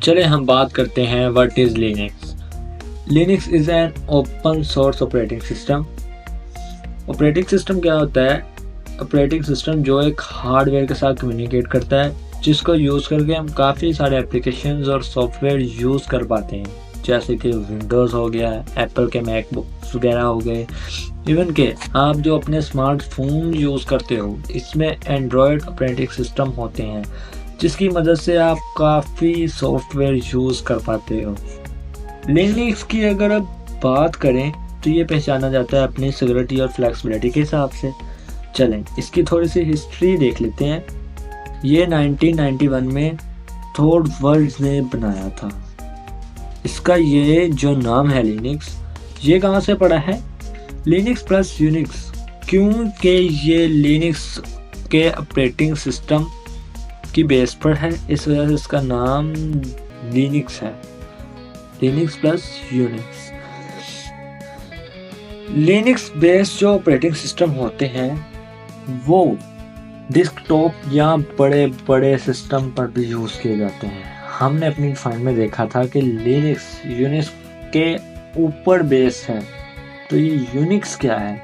चले हम बात करते हैं what is Linux. Linux is an open source operating system. Operating system क्या होता है? ऑपरेटिंग सिस्टम जो एक हार्डवेयर के साथ कम्युनिकेट करता है, जिसको यूज़ करके हम काफ़ी सारे एप्लीकेशंस और सॉफ्टवेयर यूज़ कर पाते हैं, जैसे कि विंडोज़ हो गया, एप्पल के मैकबुक्स वगैरह हो गए, इवन के आप जो अपने स्मार्टफोन यूज़ करते हो इसमें एंड्रॉयड ऑपरेटिंग सिस्टम होते हैं, जिसकी मदद से आप काफ़ी सॉफ्टवेयर यूज़ कर पाते हो। लिनक्स की अगर अब बात करें तो ये पहचाना जाता है अपनी सिक्योरिटी और फ्लेक्सिबिलिटी के हिसाब से। चलें इसकी थोड़ी सी हिस्ट्री देख लेते हैं। ये 1991 में थॉरवर्ल्ड्स ने बनाया था। इसका ये जो नाम है लिनक्स, ये कहाँ से पड़ा है? लिनक्स प्लस यूनिक्स, क्योंकि ये लिनक्स के ऑपरेटिंग सिस्टम की बेस पर है, इस वजह से इसका नाम लिनक्स है। Linux plus Unix. Linux based जो ऑपरेटिंग सिस्टम होते हैं वो डेस्कटॉप या बड़े बड़े सिस्टम पर भी यूज़ किए जाते हैं। हमने अपनी फाइल में देखा था कि लिनक्स यूनिक्स के ऊपर बेस है, तो ये यूनिक्स क्या है?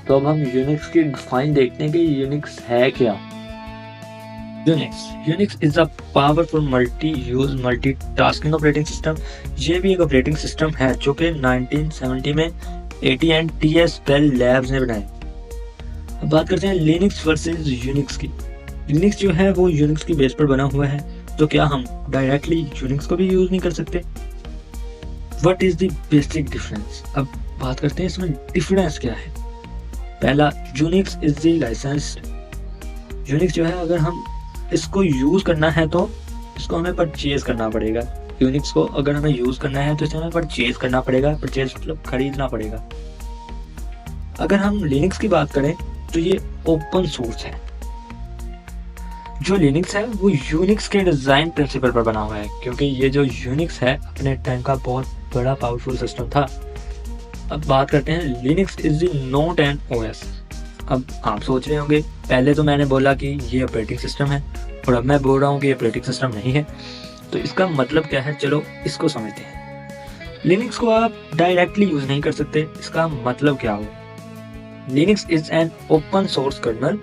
तो अब हम यूनिक्स की फाइन देखते हैं कि यूनिक्स है क्या। Unix is a powerful multi use multi tasking operating system. ये भी एक ऑपरेटिंग सिस्टम है जो कि 1970 में AT&T बेल लैब्स ने बनाई। अब बात करते हैं लिनक्स वर्सेस यूनिक्स की। लिनक्स जो है वो यूनिक्स की बेस पर बना हुआ है, तो क्या हम डायरेक्टली यूनिक्स को भी यूज नहीं कर सकते? What is the basic difference? अब बात करते हैं इसमें डिफरेंस क्या है। पहला, Unix is the licensed. Unix जो है अगर हम इसको यूज करना है तो इसको हमें परचेज करना पड़ेगा। यूनिक्स को अगर हमें यूज करना है तो इसे हमें परचेज करना पड़ेगा। परचेज मतलब खरीदना पड़ेगा। अगर हम लिनक्स की बात करें तो ये ओपन सोर्स है। जो लिनक्स है वो यूनिक्स के डिजाइन प्रिंसिपल पर बना हुआ है, क्योंकि ये जो यूनिक्स है अपने टाइम का बहुत बड़ा पावरफुल सिस्टम था। अब बात करते हैं Linux is the note and OS. अब आप सोच रहे होंगे पहले तो मैंने बोला कि ये ऑपरेटिंग सिस्टम है और अब मैं बोल रहा हूँ कि ये ऑपरेटिंग सिस्टम नहीं है, तो इसका मतलब क्या है? चलो इसको समझते हैं। लिनक्स को आप डायरेक्टली यूज नहीं कर सकते। इसका मतलब क्या हो? Linux is an open source kernel.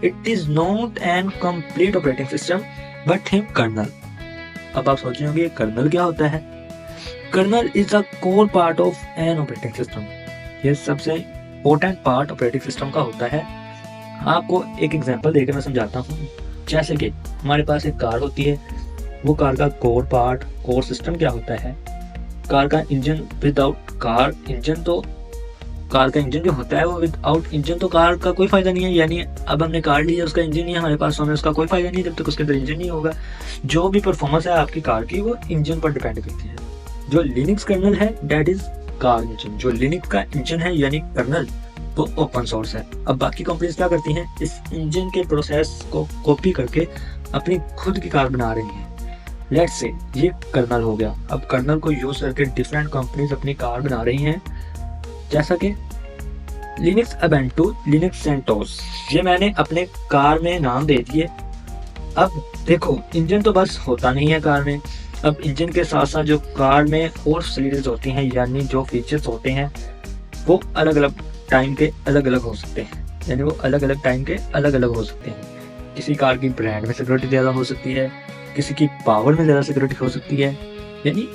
It is not an complete operating system, but a kernel. अब आप सोच रहे होंगे कर्नल क्या होता है? Kernel is a core part of an operating system. ये सबसे इम्पोर्टेंट पार्ट ऑपरेटिंग सिस्टम का होता है। आपको एक एग्जांपल देकर मैं समझाता हूँ। जैसे कि हमारे पास एक कार होती है, वो कार का कोर पार्ट, कोर सिस्टम क्या होता है? कार का इंजन। विदाउट कार इंजन तो कार का इंजन जो होता है वो विदाउट इंजन तो कार का कोई फायदा नहीं है। यानी अब हमने कार ली है, उसका इंजन नहीं है हमारे पास, हमें उसका कोई फायदा नहीं जब तक उसके अंदर इंजन नहीं होगा। जो भी परफॉर्मेंस है आपकी कार की वो इंजन पर डिपेंड करती है। जो लिनक्स कर्नल है दैट इज कार इंजन। जो लिनक्स का इंजन है यानी कर्नल वो ओपन सोर्स है। अब बाकी कंपनीज क्या करती हैं? इस इंजन के प्रोसेस को कॉपी करके अपनी खुद की कार बना रही हैं। लेट्स से ये कर्नल हो गया। अब कर्नल को यूज करके डिफरेंट कंपनीज अपनी कार बना रही हैं, जैसा कि लिनक्स उबुंटू, लिनक्स सेंटोस। ये मैंने अपने कार में नाम दे दिए। अब देखो इंजन तो बस होता नहीं है कार में। अब इंजन के साथ साथ जो कार में और फैसिलिटीज होती हैं, यानी जो फीचर्स होते हैं वो अलग अलग टाइम के अलग अलग हो सकते हैं। यानी वो अलग अलग टाइम के अलग अलग हो सकते हैं। किसी कार की ब्रांड में सिक्योरिटी ज़्यादा हो सकती है, किसी की पावर में ज़्यादा सिक्योरिटी हो सकती है, यानी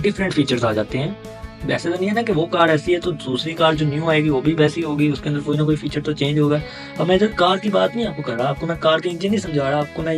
डिफरेंट फीचर्स आ जाते हैं। वैसे तो नहीं है ना कि वो कार ऐसी है तो दूसरी कार जो न्यू आएगी वो भी वैसी होगी, उसके अंदर कोई ना कोई फीचर तो चेंज होगा। अब मैं इधर कार की बात नहीं आपको कर रहा, आपको मैं कार के इंजन नहीं समझा रहा, आपको मैं